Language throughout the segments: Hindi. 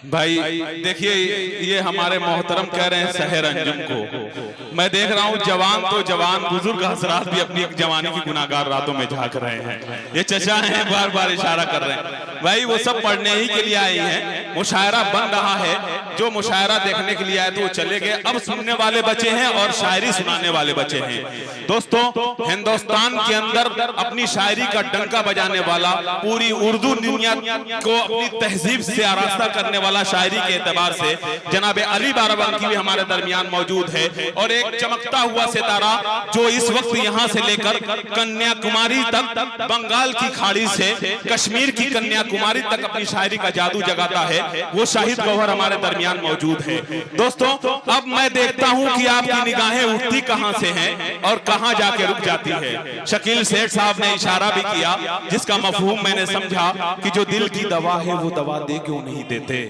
भाई देखिए, ये हमारे मोहतरम कह रहे हैं शहर अंजुम को। मैं देख रहा हूँ जवान तो जवान, बुजुर्ग हजरात भी अपनी जवानी की गुनाहगार रातों में झांक रहे हैं। ये चचा हैं, बार बार इशारा कर रहे हैं। भाई वो सब पढ़ने ही के लिए आए हैं। मुशायरा बन रहा है, जो मुशायरा देखने के लिए आए तो वो चले गए। अब सुनने वाले बचे हैं और शायरी सुनाने वाले बचे हैं। दोस्तों, हिंदुस्तान के अंदर अपनी शायरी का डंका बजाने वाला, पूरी उर्दू दुनिया को अपनी तहजीब से आरास्ता करने वाला शायरी के एतबार से जनाब अली बाराबंकी भी हमारे दरमियान मौजूद है। और एक चमकता हुआ सितारा जो इस वक्त यहाँ से लेकर कन्याकुमारी तक, बंगाल की खाड़ी से कश्मीर की कन्याकुमारी तक अपनी शायरी का जादू जगाता है, वो शाहिद गौहर हमारे दरमियान मौजूद है। दोस्तों, अब मैं देखता हूँ कि आपकी निगाहें उठती कहाँ से हैं और कहाँ जाके रुक जाती है। शकील सेठ साहब ने इशारा भी किया, जिसका मफहूम मैंने समझा कि जो दिल की दवा है वो दवा दे क्यों नहीं देते,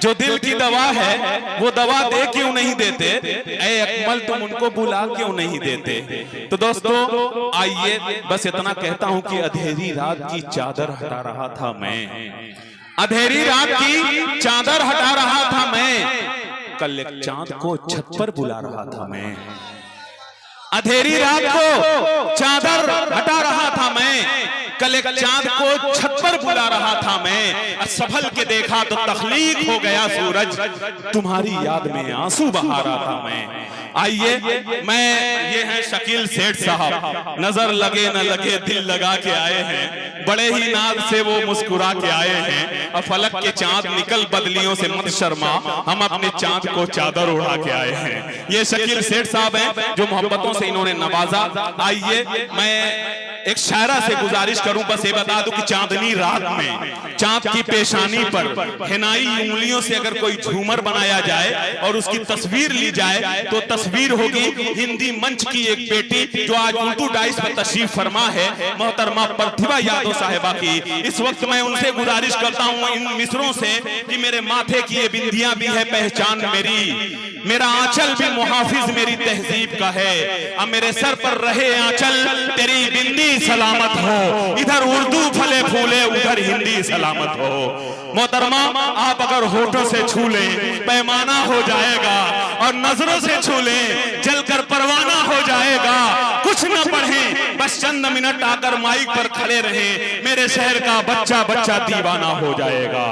जो दिल की दवा है वो दवा दे क्यों नहीं देते, ऐ अकमल तुम उनको बुला क्यों नहीं देते। तो दोस्तों आइए, बस इतना कहता हूं कि अंधेरी रात की चादर हटा रहा था मैं, अंधेरी रात की चादर हटा रहा था मैं, कल एक चांद को छत पर बुला रहा था मैं, अंधेरी रात को चादर हटा रहा था मैं, कल एक चांद को छत पर बुला रहा था मैं, असफल के देखा तो तख्लीक हो गया सूरज, तुम्हारी याद में आंसू बहा रहा था मैं। आइए, मैं ये हैं शकील सेठ साहब, नजर लगे न लगे दिल लगा के आए हैं, बड़े ही नाज से वो मुस्कुरा के आए हैं, और फलक के चांद निकल बदलियों से मत शर्मा, हम अपने चांद को चादर उड़ा के आए हैं। ये शकील सेठ साहब हैं जो मोहब्बतों से इन्होंने नवाजा। आइए, मैं एक शायरा से गुजारिश करूं, बस ये बता दूं कि चांदनी रात में चांद की पेशानी पर हिनाई उंगलियों से अगर कोई झूमर बनाया जाए और उसकी तस्वीर ली जाए तो तस्वीर होगी हिंदी मंच की एक बेटी जो आज उर्दू डाइस पर तशरीफ फरमा है, मोहतरमा प्रतिभा यादव साहिबा की। इस वक्त मैं उनसे गुजारिश करता हूं इन मिसरों से कि मेरे माथे की ये बिंदियां भी है पहचान मेरी, मेरा आंचल भी मुहाफिज मेरी तहजीब का है, अब मेरे सर पर रहे आंचल तेरी बिंदी सलामत हो, इधर उर्दू फले फूले उधर हिंदी सलामत हो। मोहतरमा, आप अगर होठों से छू लें पैमाना हो जाएगा, और नजरों से छू लें जलकर परवाना हो जाएगा। कुछ न पढ़ें, बस चंद मिनट आकर माइक पर खड़े रहें, मेरे शहर का बच्चा बच्चा दीवाना हो जाएगा।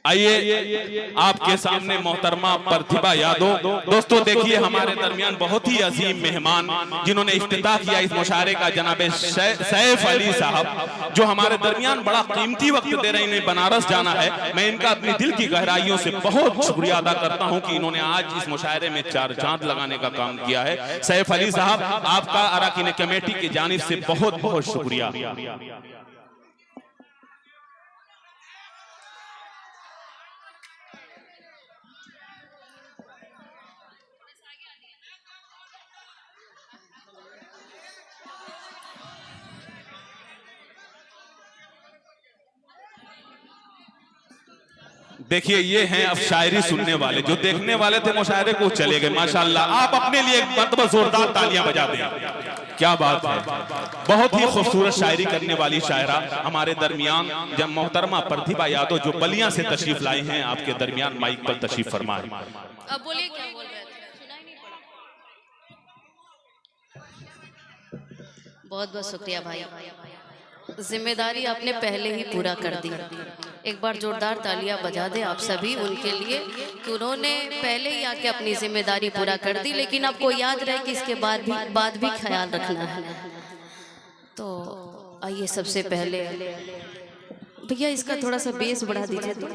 आइए, आपके सामने मोहतरमा प्रतिभा यादव। दोस्तों देखिए, हमारे दरमियान बहुत ही अजीम मेहमान जिन्होंने इफ्तिताह किया इस मुशायरे का, जनाब सैफ अली साहब, जो हमारे दरमियान बड़ा कीमती वक्त दे रहे हैं। इन्हें बनारस जाना है। मैं इनका अपनी दिल की गहराइयों से बहुत शुक्रिया अदा करता हूं कि इन्होंने आज इस मुशायरे में चार चांद लगाने का काम किया है। सैफ अली साहब, आपका अराकीन कमेटी की जानिब से बहुत बहुत शुक्रिया। देखिए, ये हैं अब शायरी सुनने वाले, जो देखने वाले थे मुशायरे को चले गए। माशाल्लाह, आप अपने लिए एक मरतबा जोरदार तालियां बजा दें। क्या बात है, बहुत ही खूबसूरत शायरी करने वाली शायरा हमारे दरमियान जब मोहतरमा प्रतिभा यादव जो बलिया से तशरीफ लाई हैं, आपके दरमियान माइक पर तशरीफ फरमाए। अब बोलिए, क्या बोल रहे थे, सुनाई नहीं पड़ा। बहुत बहुत शुक्रिया भाई, जिम्मेदारी आपने पहले ही पूरा कर दी। एक बार जोरदार तालियां बजा दें आप सभी उनके लिए कि उन्होंने पहले ही आके अपनी जिम्मेदारी पूरा कर दी, लेकिन आपको याद रहे कि इसके बाद भी ख्याल रखना है। तो आइए, सबसे पहले भैया इसका थोड़ा सा बेस बढ़ा दीजिए। तो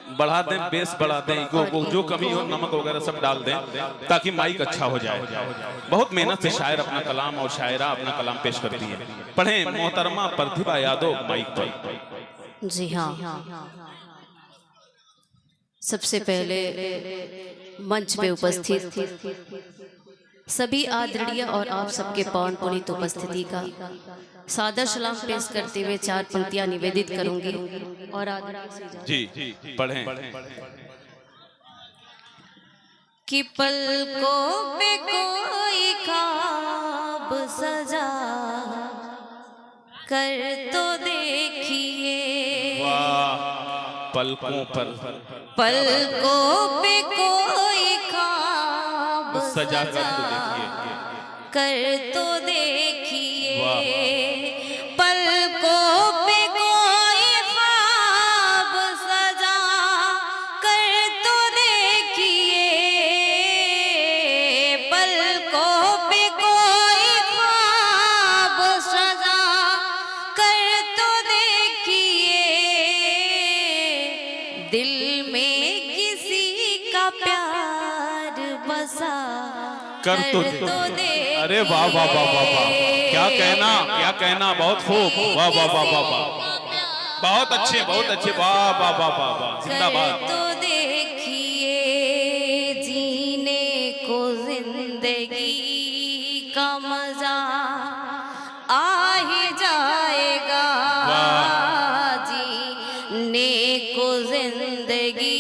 बढ़ा दें, बेस बढ़ा दें, जो कमी हो नमक वगैरह सब डाल दें ताकि माइक अच्छा हो जाए। बहुत मेहनत से शायर अपना कलाम और शायरा अपना कलाम पेश करती है। पढ़ें मोहतरमा प्रतिभा यादव माइक पर। जी हाँ, सबसे पहले मंच पे उपस्थित सभी आदरणीय और आप सबके पावन पुनीत उपस्थिति का सादर सलाम पेश करते हुए चार पंक्तियां निवेदित करूंगी और जी पढ़ें। कि पलकों पे कोई ख्वाब सजा कर तो देखिए। वाह, पलकों पर, पलकों पे कोई ख्वाब सजा कर तो देखिए, कर तो देखिए। वाह। पलकों पे कोई ख्वाब सजा कर तो देखिए। पलकों पे कोई ख्वाब सजा कर तो देखिए। दिल में किसी का प्यार बसा कर तो देखिए। अरे वाह वाह वाह वाह वाह, क्या कहना, क्या कहना, बहुत खूब, वाह वाह वाह वाह वाह, बहुत अच्छे, बहुत अच्छे, वाह वाह वाह वाह वाह, जिंदाबाद। तो देखिए जीने को जिंदगी का मजा आ ही जाएगा। जीने को जिंदगी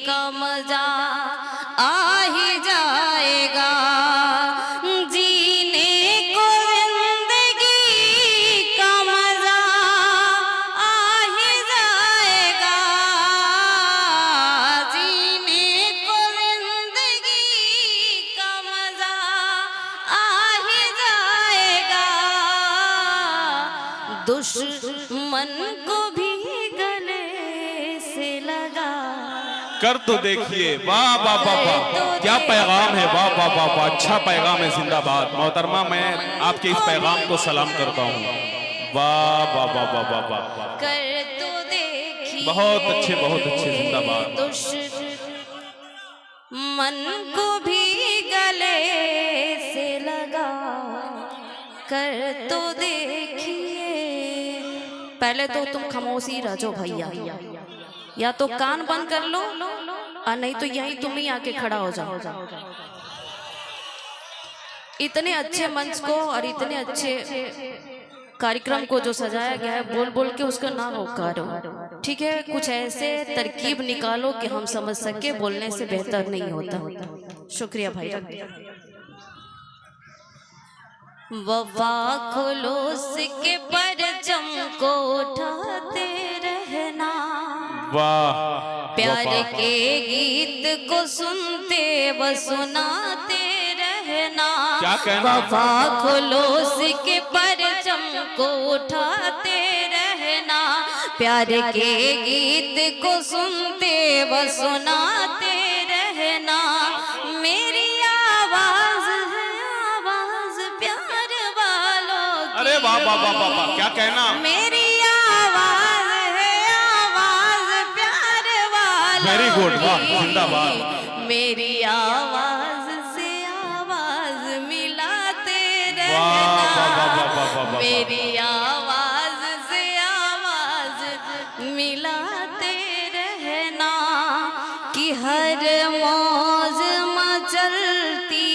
का मजा आ ही जाएगा। जीने को जिंदगी का मजा आ ही जाएगा। जीने को जिंदगी का मजा आ ही जाएगा। दुश्मन को भी गले से लगा कर तो देखिए, वाह वाह वाह वाह, क्या पैगाम है, वाह वाह वाह वाह, अच्छा पैगाम है, जिंदाबाद। मोहतरमा, मैं आपके इस पैगाम को सलाम करता हूँ, वाह वाह वाह वाह वाह वाह, कर तो देखिए। बहुत अच्छे, बहुत अच्छे, जिंदाबाद। मन को भी गले से लगा कर तो देखिए। पहले तो तुम खामोशी रह जाओ भैया, या तो कान बंद कर लो और नहीं तो यहीं तुम ही आके खड़ा हो जाओ। इतने अच्छे मंच को और इतने अच्छे कार्यक्रम को जो सजाया गया है, बोल बोल के उसका नाम उकारो। ठीक है, कुछ ऐसे तरकीब निकालो कि हम समझ सके, बोलने से बेहतर नहीं होता। शुक्रिया भाई। वफा खुलूस के परचम को उठाते रहना, वाह, प्यार के गीत को सुनते व सुनाते रहना। क्या कहना, वफा खुलूस के परचम को उठाते रहना, प्यार के गीत को सुनते व सुनाते रहना। मेरी आवाज है आवाज प्यार वालों की। अरे वाह वाह वाह वाह वाह, क्या कहना, मेरी आवाज है आवाज प्यार वालों की। वेरी गुड, वाह, जिंदाबाद। मेरी आवाज से आवाज मिलाते रहना। वाह वाह वाह वाह वाह वाह, मेरी आवाज से आवाज मिलाते रहना कि हर मौज मचलती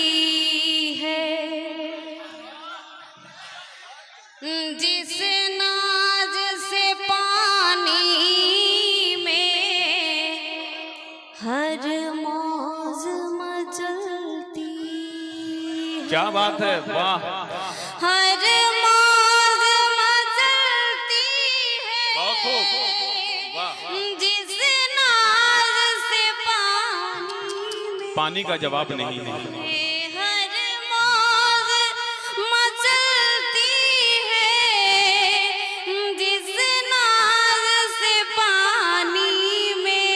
है जिस नाज से पानी में। हर मौज मचलती है। क्या बात है, वाह, हर मौज मचलती है बहुत खूब, वाह, जिस नाज से पानी का जवाब नहीं है। हर मौज मचलती है जिस नाज से पानी में।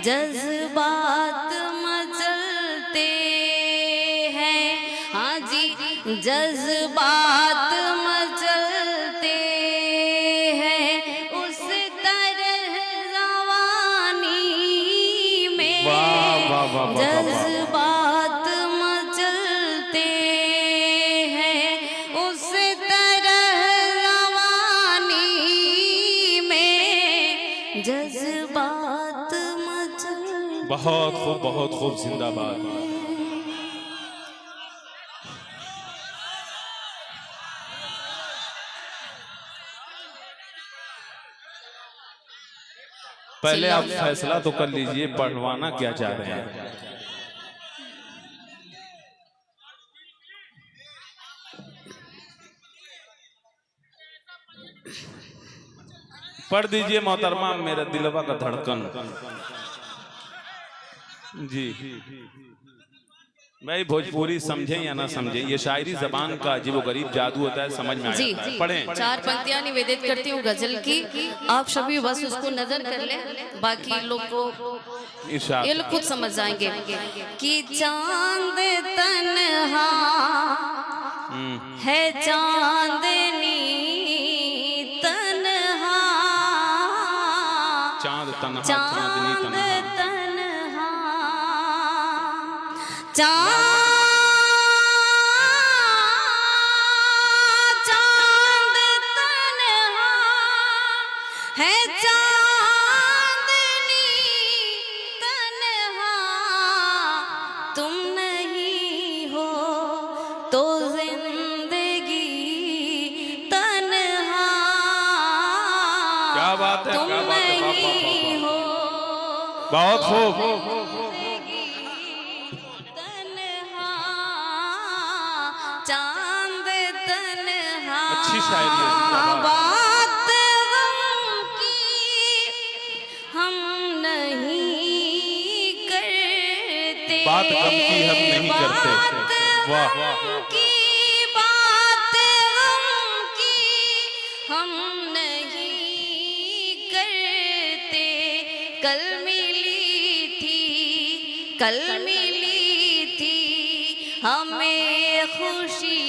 जज्बात मचलते हैं, हाँ जी, जज्बात मचलते हैं उस तरह जवानी में। वाह वाह वाह वाह वाह, जज्बात मचलते हैं उस तरह जवानी में। जज्बात मचल। बहुत खूब, जिंदाबाद। पहले आप फैसला तो कर लीजिए, पढ़वाना क्या चाह रहे हैं? पढ़ दीजिए मोहतरमा, मेरा दिलवा का धड़कन। जी भाई, भोजपुरी समझे या ना समझे, ये शायरी जबान का अजीब गरीब जादू होता है, समझ में जी आया। पढ़ें। 4 पंक्तियां निवेदित करती हूँ गजल की, आप सभी बस उसको नजर कर ले, बाकी लोग को ये लोग खुद समझ जाएंगे कि चांद तन्हा है चांदनी तन्हा, चांद तन्हा चांदनी तन्हा, चांद तन्हा है चांदनी तन्हा, तुम नहीं हो तो जिंदगी तन्हा। क्या बात है, तुम क्या बात है, नहीं हो बहुत खूब। तन्हा, चांद तन्हा, अच्छी शायरी है, जिंदाबाद। बात गम की हम नहीं करते, बात गम की हम नहीं करते। वाह की बात गम की हम नहीं करते, कल मिली थी, कल मिली थी हमें खुशी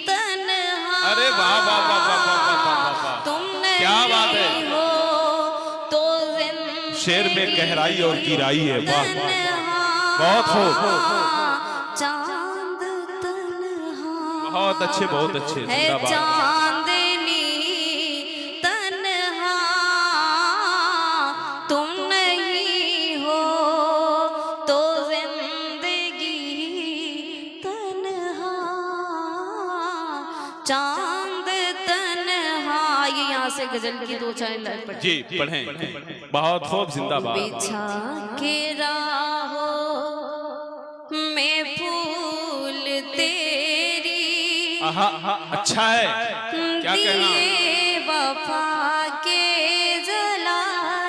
तन्हा। अरे वाह वाह वाह वाह वाह वाह वाह वाह। तुम क्या बात है। नहीं हो तो जिंदगी शेर में गहराई और गिराई है। वाह वाह, तन्हा, बहुत खूब। चांद तन्हा बहुत अच्छे, बहुत अच्छे, है जिंदाबाद। चांदनी तन्हा, तुम नहीं हो तो जिंदगी तन्हा, चांद तन्हा। ये यहाँ से गजल की 2-4 लाइन पढ़। जी पढ़ें। बहुत खूब, जिंदाबाद। बिछा के राहों में फूल तेरी, आहा, अच्छा है, क्या कहना। दिए वफा के जला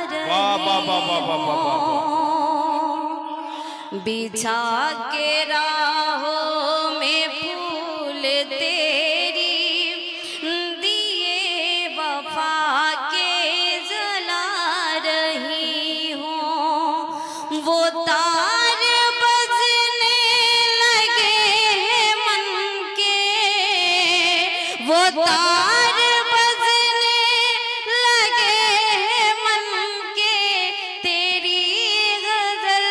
रहे, वाह वाह वाह वाह वाह वाह वाह। बिछा के राहों में फूल तेरी, दिए वफा के जला रही हूँ, वो तार बजने लगे हैं मन के, वो तार बजने लगे हैं मन के, तेरी गजल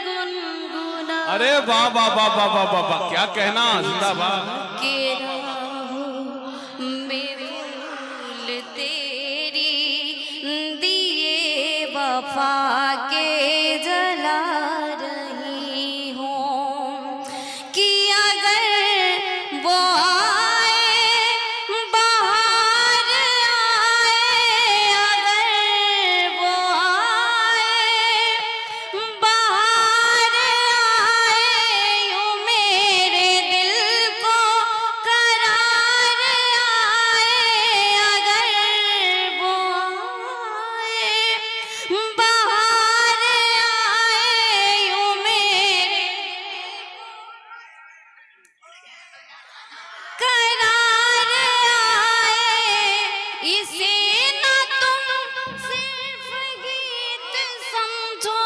गुनगुना अरे वाह वाह वाह वाह वाह वाह वाह, क्या कहना, जिंदाबाद। के राहों में फूल तेरी, दिए वफा के जला रही हूँ, कि अगर वो आए बाहर आए, अगर वो आए बाहर आए, यूं मेरे दिल को करार आए, अगर वो आए बाहर आए, यूं मेरे करार आए, इसे न तुम सिर्फ गीत समझो,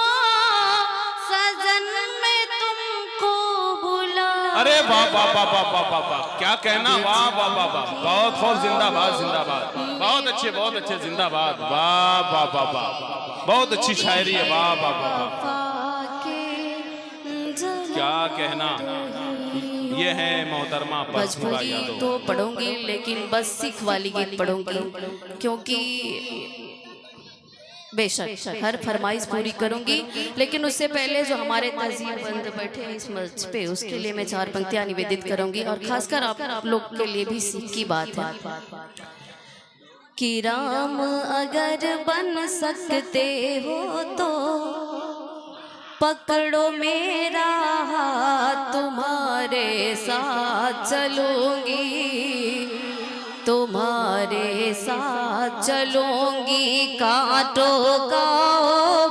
सजन में तुमको बुला। अरे वाह वाह वाह वाह वाह वाह वाह, क्या कहना, वाह वाह वाह वाह, बहुत खूब, जिंदाबाद जिंदाबाद, बहुत अच्छे, जिंदाबाद। वाह वाह वाह वाह, बहुत अच्छी शायरी है। वाह वाह वाह वाह, वफा के जला क्या कहना। ये है मोहतरमा परसपुरा भोजपुरी यादव। तो पढ़ूंगी, लेकिन बस सिख वाली गीत पढ़ूंगी, क्योंकि बेशक हर फरमाइश पूरी करूंगी, लेकिन उससे पहले जो हमारे तहजीब बंद बैठे हैं इस मंच पे, उसके लिए मैं 4 पंक्तियां निवेदित करूंगी, और खासकर आप लोग के लिए भी सीख की बात है। कि राम अगर बन सकते हो तो पकड़ो मेरा हाथ, तुम्हारे साथ चलूंगी, तुम्हारे साथ चलूंगी। कांटों का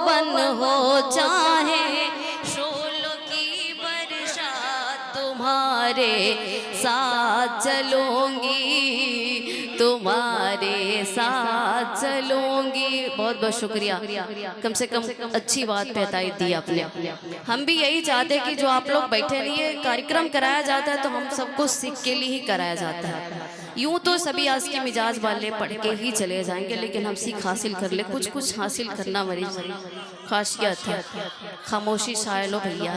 बन हो चाहे शोलों की बरसात, तुम्हारे साथ चलूंगी, तुम्हारे साथ चलूंगी। बहुत बहुत शुक्रिया, कम से कम अच्छी बात बताई दी आपने। हम भी यही चाहते हैं कि जो आप लोग बैठे रहिए, कार्यक्रम कराया जाता है तो हम सबको सीख के लिए ही कराया जाता है। यूं तो सभी आज के मिजाज वाले पढ़ के ही चले जाएंगे, लेकिन हम सीख हासिल कर ले, कुछ कुछ हासिल करना हमारी खासियत है। खामोशी छाए लो भैया।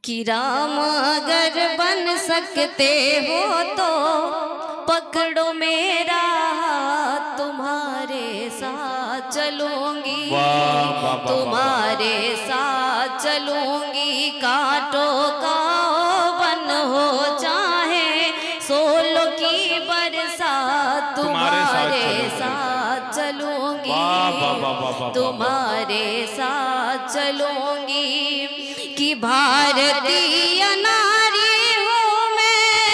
कि राम अगर बन सकते हो तो पकड़ो मेरा हाथ, तुम्हारे साथ चलूंगी, तुम्हारे साथ चलूंगी। कांटों का बन हो चाहे सोलों की बरसात, तुम्हारे साथ चलूंगी, तुम्हारे साथ चलूंगी। कि भारतीय नारी हूँ मैं,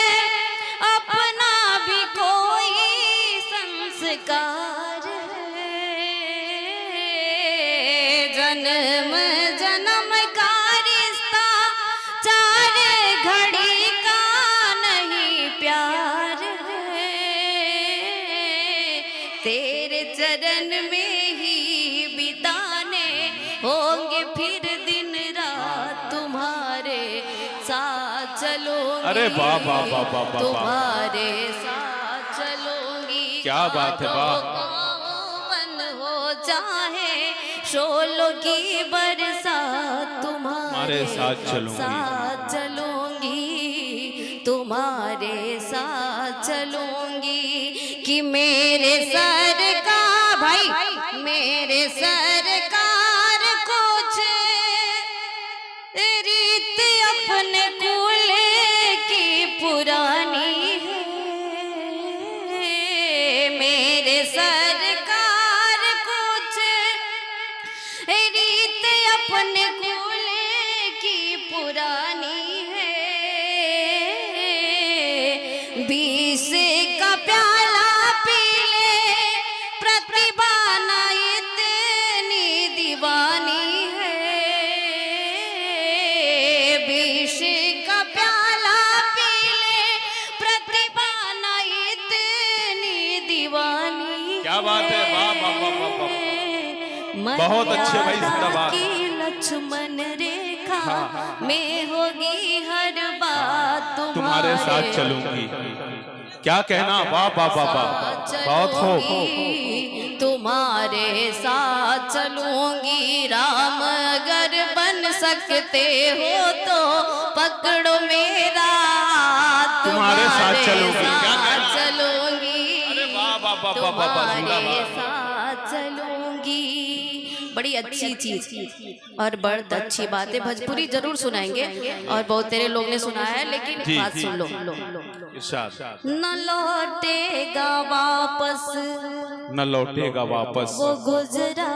अपना भी कोई संस्कार है, जन्म जन्म का रिश्ता, चार घड़ी का नहीं प्यार है, तेरे चरण में ही बिताने होंगे फिर दिन रात, तुम्हारे साथ चलूंगी। अरे वाह वाह वाह वाह वाह, तुम्हारे साथ चलूंगी। क्या बात है, वाह। बन हो चाहे शोलों की बरसात, तुम्हारे साथ चलूंगी, साथ चलूंगी, तुम्हारे साथ चलूंगी। कि मेरे सरकार भाई, मेरे सरकार कुछ रीत अपने कुल की पुरानी है, मेरे सरकार कुछ रीत अपने कुल की पुरानी है। 20 का प्याला पी ले, प्रतिभा ना इतनी दीवानी है, 20 का प्याला पी ले, प्रतिभा ना इतनी दीवानी। क्या बात है, वाह वाह वाह वाह वाह, बहुत अच्छे भाई, जिंदाबाद। की लक्ष्मण रेखा में होगी हर बात, तुम्हारे साथ चलूंगी। क्या कहना, वाह वाह वाह वाह, बहुत हो। तुम्हारे साथ चलूंगी। राम अगर बन सकते हो तो पकड़ो मेरा हाथ, तुम्हारे साथ चलूंगी। क्या कहना, चलूंगी, अरे वाह वाह वाह वाह वाह, तुम्हारे जिंदाबाद। साथ चलूंगी। बड़ी अच्छी चीज और बहुत अच्छी बात है। भोजपुरी जरूर सुनाएंगे और बहुत तेरे लोग ने सुनाया है, लेकिन जी, बात जी, सुन लो। न लौटेगा वापस, न लौटेगा वापस वो गुजरा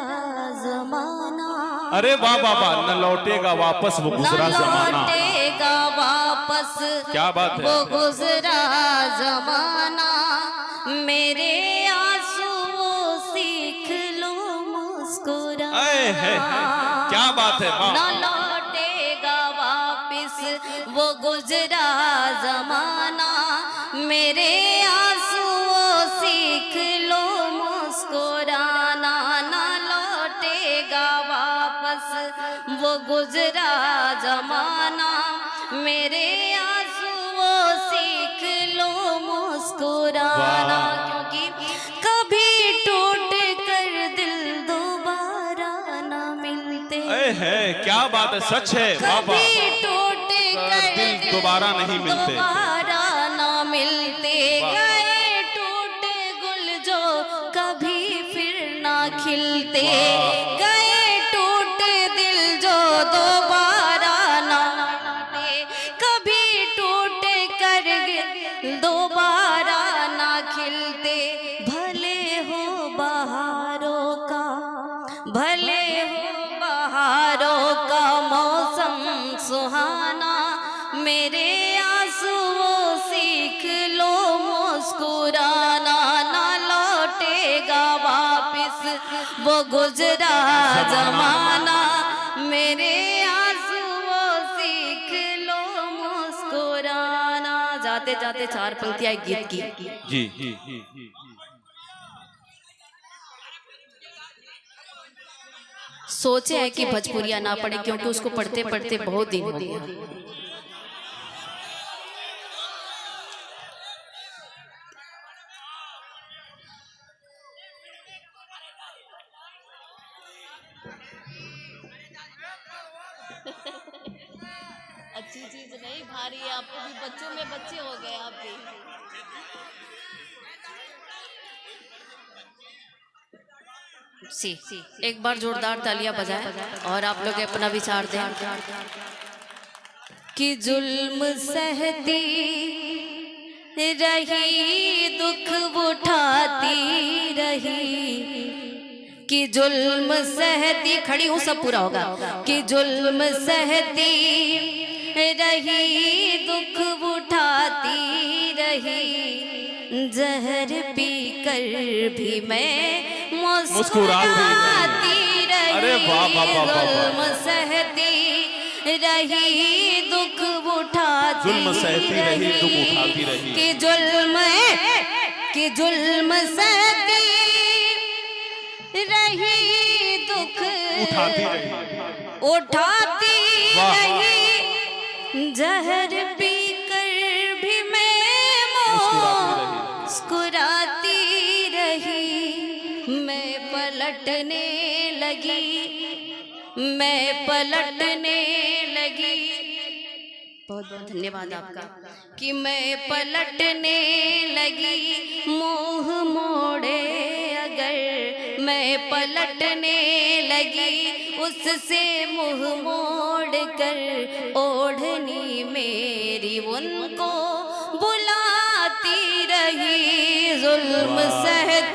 जमाना। अरे वाह वाह वाह, न लौटेगा वापस वो गुजरा जमाना। न लौटेगा वापस, क्या बात है, वो गुजरा जमाना। मेरे आंसू सीख लो मुस्कुरा, है, क्या बात है, वाह। न लौटेगा वापिस वो गुजरा जमाना, मेरे आंसू सीख लो मुस्कुराना। न लौटेगा वापस वो गुजरा जमाना, मेरे आंसू सीख लो मुस्कुराना। क्योंकि कभी टूट कर दिल दोबारा ना मिलते, है, क्या बात है, सच है, वाह वाह। कभी टूट कर दिल दोबारा नहीं मिलते, दोबारा ना मिलते। गए टूटे गुल जो कभी फिर ना खिलते, गए टूटे दिल जो दोबारा ना मिलते, कभी टूटे कर दोबारा ना खिलते। सुहाना, मेरे आंसुओं सीख लो मुस्कुराना, ना लौटेगा वापिस वो गुजरा जमाना, मेरे आंसुओं सीख लो मुस्कुराना। जाते जाते 4 पंक्तियां गीत की। जी सोचे है कि भोजपुरिया ना पढ़े, क्योंकि उसको पढ़ते पढ़ते बहुत दिन हो गया। अच्छी चीज नहीं, भारी है। आपको भी बच्चों में बच्चे हो गए आप भी। एक बार जोरदार तालियां बजाएं और आप लोग अपना विचार दें कि जुल्म सहती रही, दुख उठाती रही, कि जुल्म सहती, खड़ी हूं सब पूरा होगा, कि जुल्म सहती रही, दुख उठाती रही, जहर पीकर भी मैं मुस्कुराती रही। अरे वाह वाह वाह वाह। जुल्म सहती रही, दुख उठाती, जुल्म सहती रही, दुख उठाती रही, कि जुल्म सहती रही, दुख उठाती रही, जहर पीकर भी मैं मुस्कुराती रही। मैं पलटने लगी, बहुत बहुत धन्यवाद आपका, कि मैं पलटने लगी, मुंह मोड़े अगर मैं पलटने लगी, उससे मुंह मोड़ कर ओढ़नी मेरी उनको बुलाती रही। जुल्म सहती